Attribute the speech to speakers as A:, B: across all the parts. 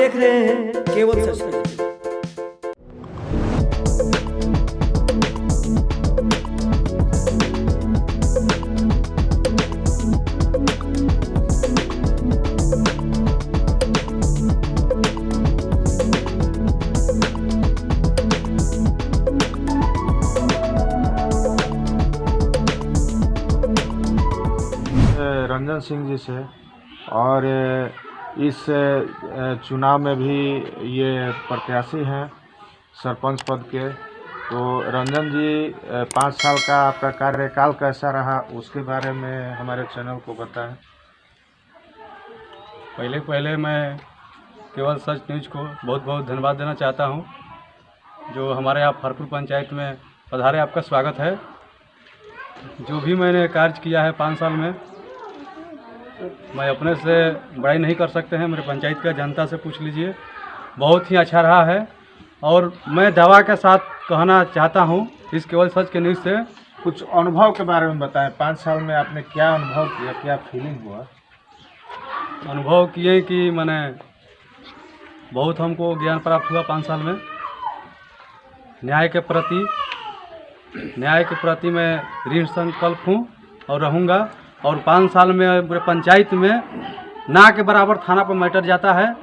A: देख रहे हैं केवल सच न्यूज।
B: रंजन सिंह जी से, और इस चुनाव में भी ये प्रत्याशी हैं सरपंच पद के। तो रंजन जी 5 साल का आपका कार्यकाल कैसा रहा, उसके बारे में हमारे चैनल को बताएं।
C: पहले मैं केवल सच न्यूज को बहुत बहुत धन्यवाद देना चाहता हूं, जो हमारे यहाँ फरपुर पंचायत में पधारे। आपका स्वागत है। जो भी मैंने कार्य किया है 5 साल में, मैं अपने से बड़ाई नहीं कर सकते हैं। मेरे पंचायत का जनता से पूछ लीजिए, बहुत ही अच्छा रहा है। और मैं दावा के साथ कहना चाहता हूं इस केवल सच के न्यूज़ से।
B: कुछ अनुभव के बारे में बताएं। 5 साल में आपने क्या अनुभव किया, क्या फीलिंग हुआ?
C: अनुभव किए कि मैंने बहुत हमको ज्ञान प्राप्त हुआ 5 साल में। न्याय के प्रति मैं ऋण संकल्प हूँ और रहूँगा। और 5 साल में पूरे पंचायत में ना के बराबर थाना पर मैटर जाता है।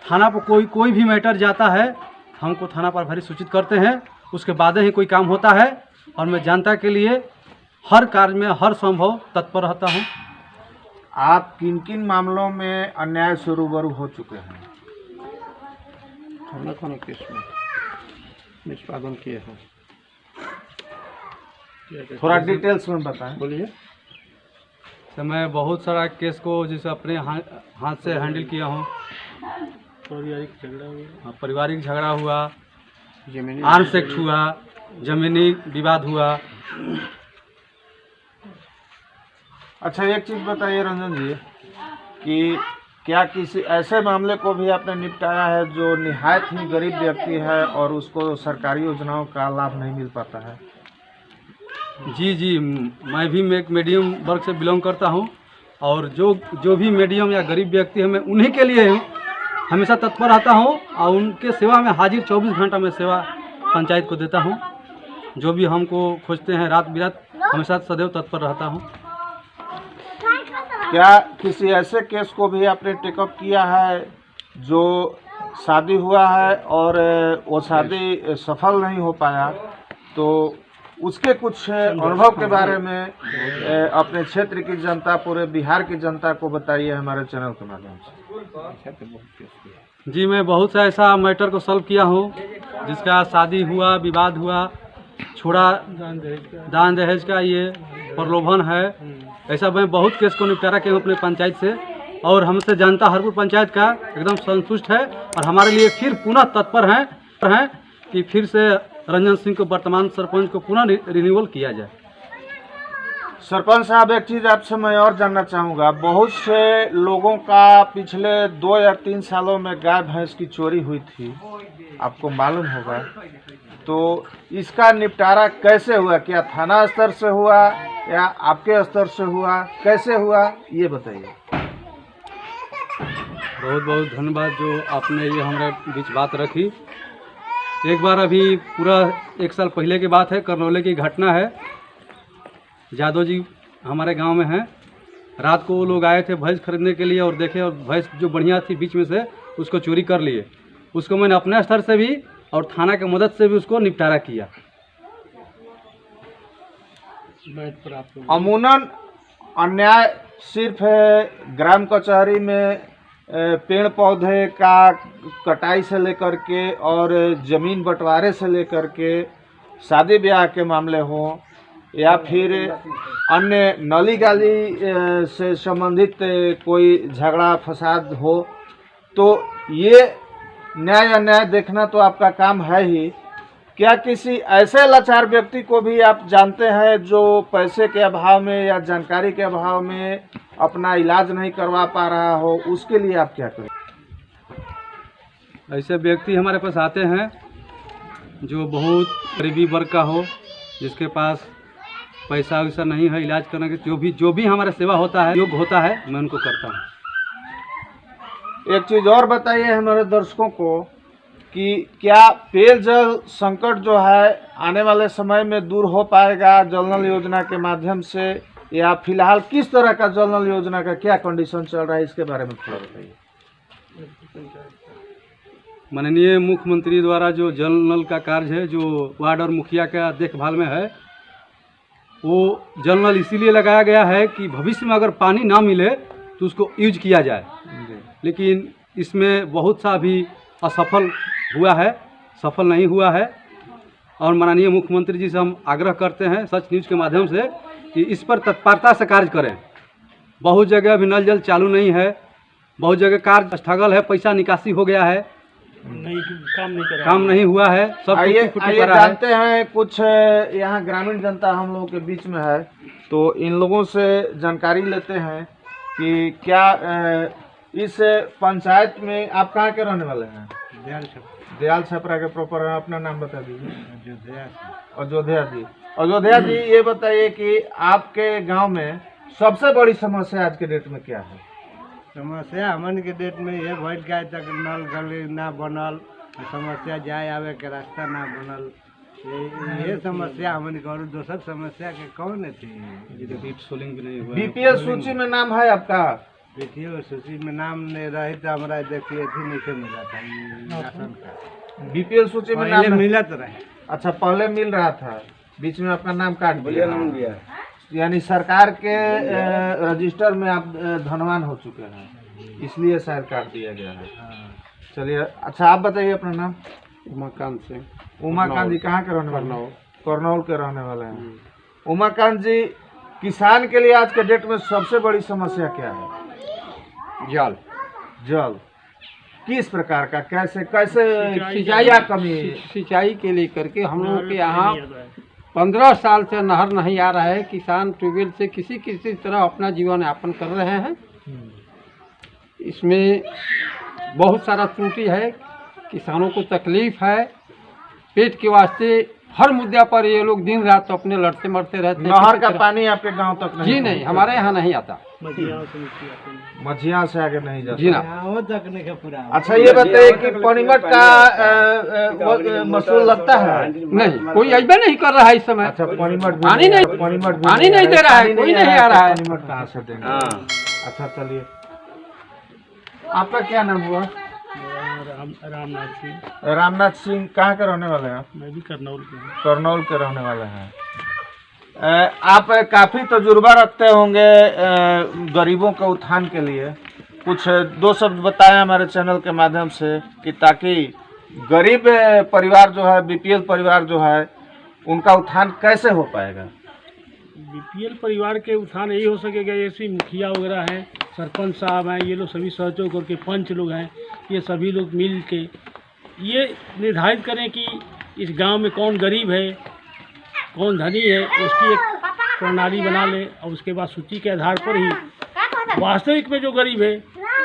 C: थाना पर कोई भी मैटर जाता है, हमको थाना पर भरी सूचित करते हैं। उसके बाद ही कोई काम होता है। और मैं जनता के लिए हर कार्य में हर संभव तत्पर रहता हूँ।
B: आप किन किन मामलों में अन्याय से रूबरू हो चुके हैं?
D: कौन केस में निष्पादन किए हैं?
B: थोड़ा डिटेल्स में बताएं।
D: बोलिए।
C: तो मैं बहुत सारा केस को जैसे अपने हाथ से हैंडल किया हूँ। पारिवारिक झगड़ा हुआ, आर्म्स एक्ट हुआ, जमीनी विवाद हुआ।
B: अच्छा, एक चीज़ बताइए रंजन जी कि क्या किसी ऐसे मामले को भी आपने निपटाया है जो निहायत ही गरीब व्यक्ति है और उसको सरकारी योजनाओं का लाभ नहीं मिल पाता है?
C: जी, मैं भी एक मीडियम वर्ग से बिलोंग करता हूं। और जो भी मीडियम या गरीब व्यक्ति है, मैं उन्हीं के लिए हमेशा तत्पर रहता हूं और उनके सेवा में हाजिर 24 घंटा में सेवा पंचायत को देता हूं। जो भी हमको खोजते हैं रात बिरात, हमेशा सदैव तत्पर रहता हूं।
B: क्या किसी ऐसे केस को भी आपने टेकअप किया है जो शादी हुआ है और वो शादी सफल नहीं हो पाया, तो उसके कुछ अनुभव के बारे में अपने क्षेत्र की जनता, पूरे बिहार की जनता को बताइए हमारे चैनल के माध्यम से।
C: जी, मैं बहुत सा ऐसा मैटर को सॉल्व किया हूँ जिसका शादी हुआ, विवाद हुआ, छोड़ा, दान दहेज का ये प्रलोभन है। ऐसा मैं बहुत केस को निपटारा किया हूँ अपने पंचायत से। और हमसे जनता हरपुर पंचायत का एकदम संतुष्ट है और हमारे लिए फिर पुनः तत्पर हैं कि फिर से रंजन सिंह को वर्तमान सरपंच को पुनः रिन्यूअल किया जाए।
B: सरपंच साहब, एक चीज़ आपसे मैं और जानना चाहूँगा। बहुत से लोगों का पिछले 2 या 3 सालों में गाय भैंस की चोरी हुई थी, आपको मालूम होगा। तो इसका निपटारा कैसे हुआ? क्या थाना स्तर से हुआ या आपके स्तर से हुआ? कैसे हुआ ये बताइए।
C: बहुत बहुत धन्यवाद जो आपने ये हमारे बीच बात रखी। एक बार अभी पूरा 1 साल पहले की बात है, करनौले की घटना है। जादव जी हमारे गांव में हैं। रात को वो लोग आए थे भैंस खरीदने के लिए और देखे, और भैंस जो बढ़िया थी बीच में से उसको चोरी कर लिए। उसको मैंने अपने स्तर से भी और थाना की मदद से भी उसको निपटारा किया।
B: अमूनन अन्याय सिर्फ ग्राम कचहरी में पेड़ पौधे का कटाई से लेकर के और ज़मीन बंटवारे से लेकर के शादी ब्याह के मामले हों या फिर अन्य नली गाली से संबंधित कोई झगड़ा फसाद हो, तो ये न्याय अन्याय देखना तो आपका काम है ही। क्या किसी ऐसे लाचार व्यक्ति को भी आप जानते हैं जो पैसे के अभाव में या जानकारी के अभाव में अपना इलाज नहीं करवा पा रहा हो, उसके लिए आप क्या करें?
C: ऐसे व्यक्ति हमारे पास आते हैं जो बहुत गरीबी वर्ग का हो, जिसके पास पैसा वैसा नहीं है इलाज करने के, जो भी हमारा सेवा होता है, योग होता है, मैं उनको करता हूँ।
B: एक चीज और बताइए हमारे दर्शकों को कि क्या पेयजल संकट जो है आने वाले समय में दूर हो पाएगा जल नल योजना के माध्यम से, या फिलहाल किस तरह का जल नल योजना का क्या कंडीशन चल रहा है, इसके बारे में थोड़ा बताइए।
C: माननीय मुख्यमंत्री द्वारा जो जल नल का कार्य है, जो वार्ड और मुखिया का देखभाल में है, वो जल नल इसीलिए लगाया गया है कि भविष्य में अगर पानी ना मिले तो उसको यूज किया जाए। लेकिन इसमें बहुत सा भी असफल हुआ है, सफल नहीं हुआ है। और माननीय मुख्यमंत्री जी से हम आग्रह करते हैं सच न्यूज़ के माध्यम से कि इस पर तत्परता से कार्य करें। बहुत जगह अभी नल जल चालू नहीं है, बहुत जगह कार्य स्थगल है, पैसा निकासी हो गया है, काम नहीं हुआ है, सब
B: आइए
C: टूटी-फूटी पड़ा है।
B: जानते हैं कुछ यहाँ ग्रामीण जनता हम लोगों के बीच में है, तो इन लोगों से जानकारी लेते हैं कि क्या इस पंचायत में आप कहाँ के रहने वाले हैं? दयाल छपरा के प्रॉपर अपना नाम बता दीजिए। अयोध्या जी। अयोध्या जी, ये बताइए कि आपके गांव में सबसे बड़ी समस्या आज के डेट में क्या है?
E: समस्या हमन के डेट में ये भइल गाय तक नल गली ना बनल, समस्या जाए आवे के रास्ता ना बनल, ये समस्या हमन के। और दूसर समस्या के कौन थी?
C: सोलिंग भी नहीं हुआ।
B: बीपीएल सूची में नाम है आपका?
E: बीपीएल सूची में नाम नहीं रही तो हमारा देखिए थी नहीं मिला था राशन का।
B: बीपीएल सूची में
E: पहले
B: नाम
E: मिलत रहे।
B: अच्छा, पहले मिल रहा था, बीच में आपका नाम काट दिया, यानी सरकार के रजिस्टर में आप धनवान हो चुके हैं, इसलिए शायद काट दिया गया है। चलिए, अच्छा आप बताइए अपना नाम।
D: उमाकांत सिंह।
B: उमाकांत जी कहाँ के रहने वाले हैं? करनौल के रहने वाले हैं। उमाकांत जी, किसान के लिए आज के डेट में सबसे बड़ी समस्या क्या है?
D: जल।
B: जल किस प्रकार का, कैसे कैसे
D: सिंचाई
B: क्या कमी है?
D: सिंचाई के लिए करके हम लोग के यहाँ 15 साल से नहर नहीं आ रहा है। किसान ट्यूबवेल से किसी तरह अपना जीवन यापन कर रहे हैं। इसमें बहुत सारा त्रुटि है, किसानों को तकलीफ है, पेट के वास्ते हर मुद्दा पर ये लोग दिन रात तो अपने लड़ते मरते रहते हैं।
B: नहर का पानी आपके गांव तक नहीं?
D: जी नहीं, हमारे यहाँ नहीं आता।
B: मझिया से आगे नहीं जाता?
D: जी ना।
B: अच्छा, ये बताइए कि पनीमट का मसूल लगता है?
D: नहीं, कोई अइबे नहीं कर रहा है इस समय।
B: अच्छा, पनीमट
D: पानी नहीं दे रहा है, कोई नहीं आ रहा है।
B: पनीमट कहाँ से देंगे? अच्छा, चलिए, आपका क्या नाम हुआ?
F: रामनाथ सिंह।
B: रामनाथ सिंह कहाँ के रहने वाले हैं?
F: मैं भी करनौल के हूँ।
B: करनौल के रहने वाले हैं। आप काफ़ी तजुर्बा रखते होंगे गरीबों के उत्थान के लिए, कुछ दो शब्द बताएं हमारे चैनल के माध्यम से कि ताकि गरीब परिवार जो है, बीपीएल परिवार जो है, उनका उत्थान कैसे हो पाएगा?
F: बीपीएल परिवार के उत्थान यही हो सकेगा जैसे मुखिया वगैरह हैं, सरपंच साहब हैं, ये लोग सभी सहयोग करके, पंच लोग हैं, ये सभी लोग मिल के ये निर्धारित करें कि इस गांव में कौन गरीब है, कौन धनी है, उसकी एक प्रणाली बना ले और उसके बाद सूची के आधार पर ही वास्तविक में जो गरीब है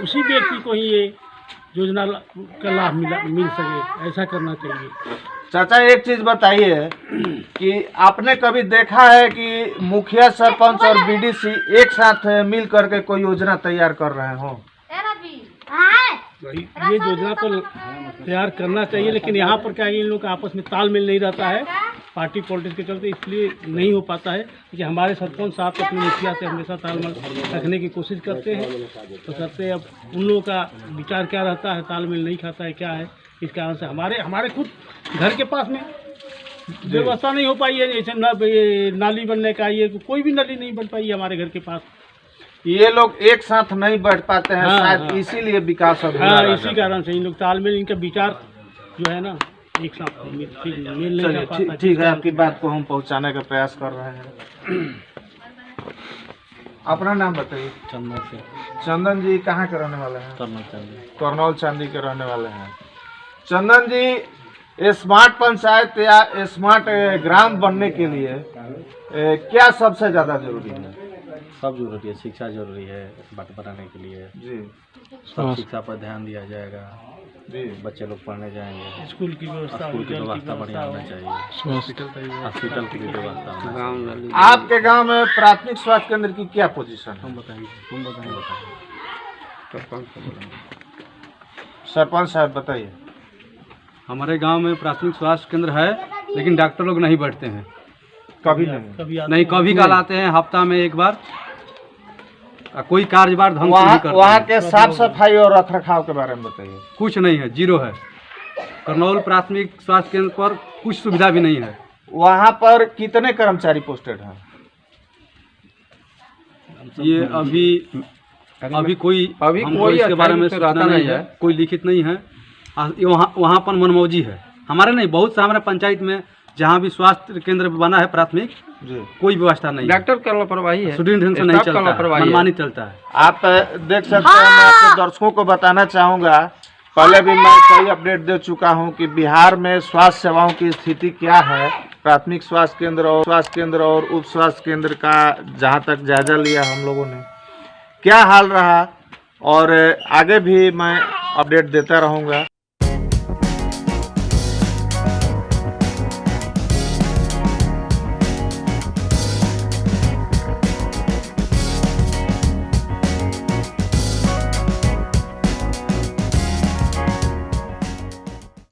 F: उसी व्यक्ति को ही ये योजना का लाभ मिल सके, ऐसा करना चाहिए।
B: चाचा, एक चीज बताइए कि आपने कभी देखा है कि मुखिया, सरपंच और बीडीसी एक साथ मिल करके कोई योजना तैयार कर रहे हो?
F: ये योजना तो तैयार करना चाहिए, लेकिन यहाँ पर क्या है, इन लोग का आपस में तालमेल नहीं रहता है, पार्टी पॉलिटिक्स के चलते इसलिए नहीं हो पाता है। कि हमारे सरपंच साहब अपने मुखिया से हमेशा तालमेल रखने की कोशिश करते हैं, तो करते अब उन लोगों का विचार क्या रहता है, तालमेल नहीं खाता है क्या है, इस कारण से हमारे खुद घर के पास में व्यवस्था नहीं हो पाई है। जैसे नाली बनने का, ये कोई भी नाली नहीं बन पाई है हमारे घर के पास।
B: ये लोग एक साथ नहीं बैठ पाते हैं, शायद इसीलिए विकास अधूरा रह
F: इसी कारण से इन लोग तालमेल, इनका विचार जो है ना एक साथ मेल नहीं कर पाता।
B: ठीक है, आपकी बात को हम पहुंचाने का प्रयास कर रहे हैं। अपना नाम बताइए।
C: चंदन से।
B: चंदन जी कहाँ के रहने वाले हैं? करनौल चांदी के रहने वाले हैं। चंदन जी, स्मार्ट पंचायत या स्मार्ट ग्राम बनने के लिए क्या सबसे ज़्यादा जरूरी है?
C: सब जरूरी है, शिक्षा जरूरी है बात बनाने के लिए
B: जी।
C: सब शिक्षा पर ध्यान दिया जाएगा
B: जी।
C: बच्चे लोग पढ़ने जाएंगे,
F: स्कूल की व्यवस्था,
C: स्कूल की व्यवस्था बढ़िया होना चाहिए, हॉस्पिटल की भी व्यवस्था होना चाहिए।
B: आपके गांव में प्राथमिक स्वास्थ्य केंद्र की क्या पोजीशन है?
C: हम बताइए, तुम बताइए।
B: सरपंच साहब बताइए।
C: हमारे गांव में प्राथमिक स्वास्थ्य केंद्र है, लेकिन डॉक्टर लोग नहीं बैठते हैं।
B: कभी नहीं।
F: कभी आते
C: नहीं,
F: हैं।
C: कभी कल आते हैं हफ्ता में एक बार। कोई कार्यभार ढंग से नहीं
B: वहाँ
C: करते
B: वहाँ
C: हैं।
B: के साफ सफाई और रख रखाव के बारे में बताइए।
C: कुछ नहीं है, जीरो है। करनौल प्राथमिक स्वास्थ्य केंद्र पर कुछ सुविधा भी नहीं है।
B: वहाँ पर कितने कर्मचारी पोस्टेड हैं?
C: ये अभी कोई हमको
D: कोई
C: इसके बारे में
D: अथॉरिटी से
C: सूचना
D: रहता
C: नहीं
D: नहीं
C: है,
D: है।
C: कोई लिखित नहीं है। वहाँ पर मनमौजी है। हमारे नहीं, बहुत से हमारे पंचायत में जहाँ भी स्वास्थ्य केंद्र बना है प्राथमिक,
B: जी।
C: कोई व्यवस्था नहीं है।
D: डॉक्टर का लापरवाही है,
C: स्टूडेंट ढंग से नहीं
D: स्टाफ का
C: चलता है,
D: लापरवाही है।
C: मनमानी चलता है।
B: आप देख सकते हैं, मैं आपके दर्शकों को बताना चाहूँगा, पहले भी मैं कई अपडेट दे चुका हूँ कि बिहार में स्वास्थ्य सेवाओं की स्थिति क्या है। प्राथमिक स्वास्थ्य केंद्र और उप स्वास्थ्य केंद्र का जहाँ तक जायजा लिया हम लोगों ने, क्या हाल रहा, और आगे भी मैं अपडेट देता रहूँगा।